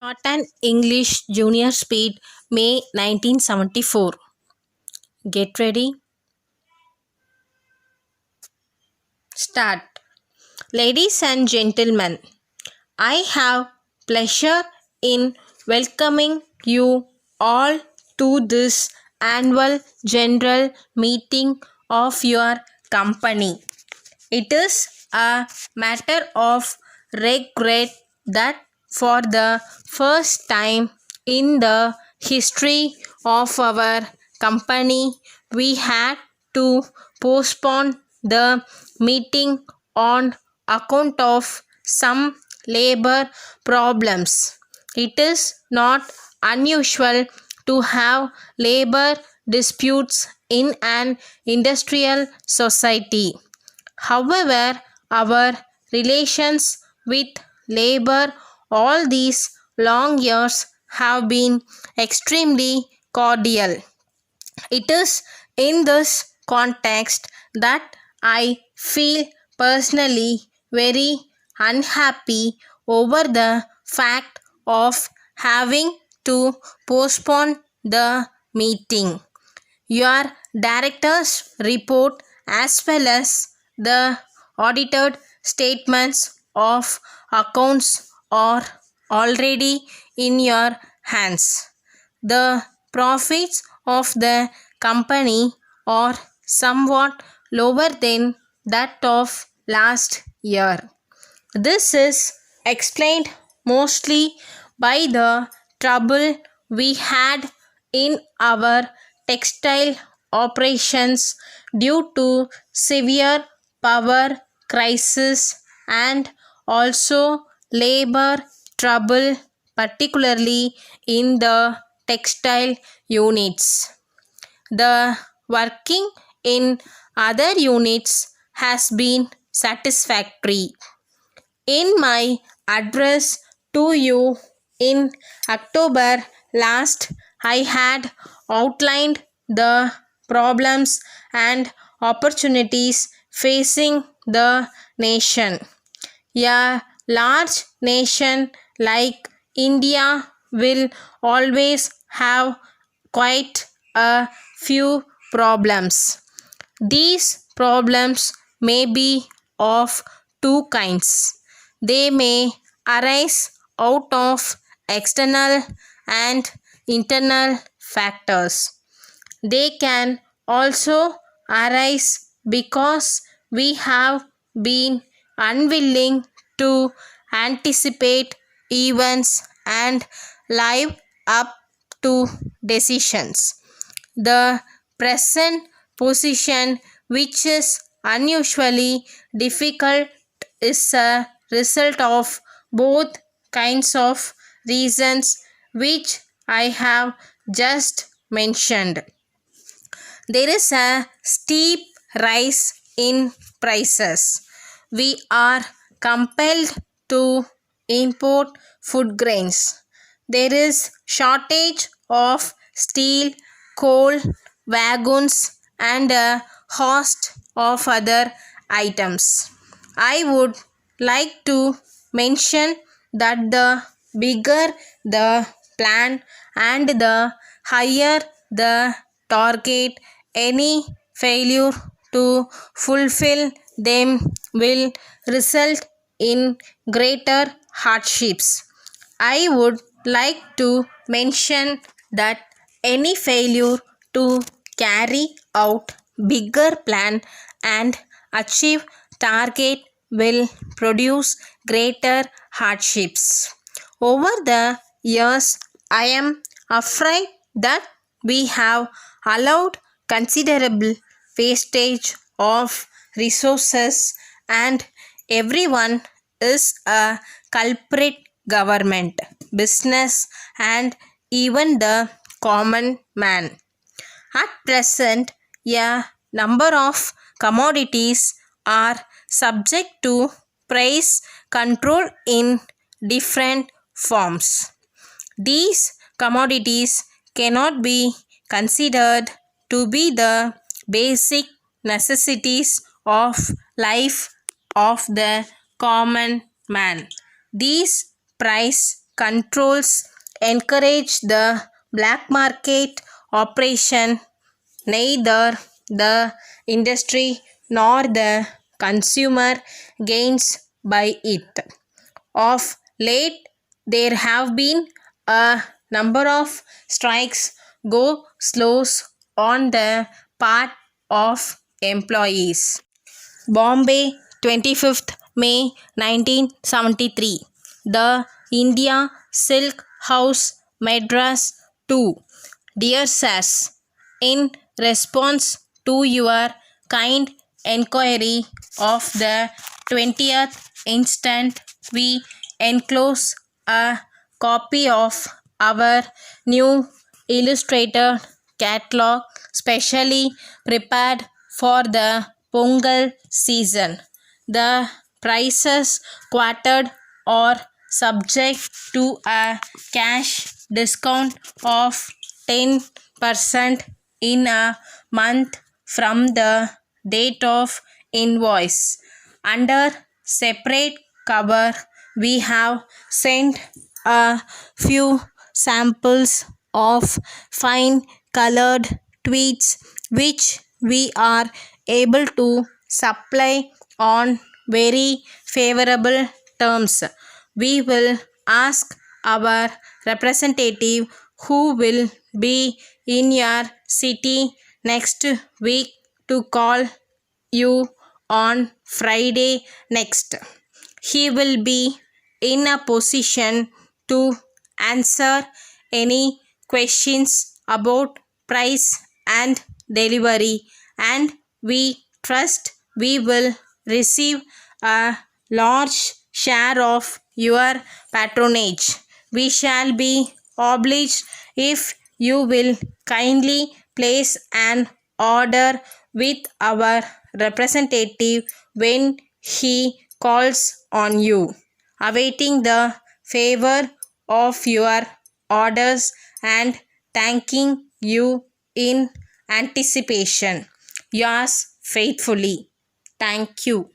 Shorthand English Junior Speed, May 1974. Get ready. Start. Ladies and gentlemen, I have pleasure in welcoming you all to this annual general meeting of your company. It is a matter of regret that for the first time in the history of our company, we had to postpone the meeting on account of some labor problems. It is not unusual to have labor disputes in an industrial society. However, our relations with labor all these long years have been extremely cordial. It is in this context that I feel personally very unhappy over the fact of having to postpone the meeting. Your director's report as well as the audited statements of accounts are already in your hands. The profits of the company are somewhat lower than that of last year. This is explained mostly by the trouble we had in our textile operations due to severe power crisis and also labor trouble, particularly in the textile units. The working in other units has been satisfactory. In my address to you in October last, I had outlined the problems and opportunities facing the nation. A large nation like India will always have quite a few problems. These problems may be of two kinds. They may arise out of external and internal factors. They can also arise because we have been unwilling to anticipate events and live up to decisions. The present position, which is unusually difficult, is a result of both kinds of reasons which I have just mentioned. There is a steep rise in prices. We are compelled to import food grains. There is shortage of steel, coal, wagons, and a host of other items. I would like to mention that the bigger the plan and the higher the target, any failure to fulfill them will result in greater hardships. I would like to mention that any failure to carry out bigger plan and achieve target will produce greater hardships. Over the years, I am afraid that we have allowed considerable wastage of resources and everyone is a culprit: government, business, and even the common man. At present, a number of commodities are subject to price control in different forms. These commodities cannot be considered to be the basic necessities of life of the common man. These price controls encourage the black market operation. Neither the industry nor the consumer gains by it. Of late, there have been a number of strikes go slows on the part of employees. Bombay, 25th May 1973. The India Silk House, Madras 2. Dear Sirs, in response to your kind enquiry of the 20th instant, we enclose a copy of our new illustrated catalog specially prepared for the Pongal season. The prices quoted are subject to a cash discount of 10% in a month from the date of invoice. Under separate cover, we have sent a few samples of fine colored tweets which we are able to supply on very favorable terms. We will ask our representative who will be in your city next week to call you on Friday next. He will be in a position to answer any questions about price and delivery, and we trust we will receive a large share of your patronage. We shall be obliged if you will kindly place an order with our representative when he calls on you. Awaiting the favor of your orders and thanking you in anticipation. Yours faithfully. Thank you.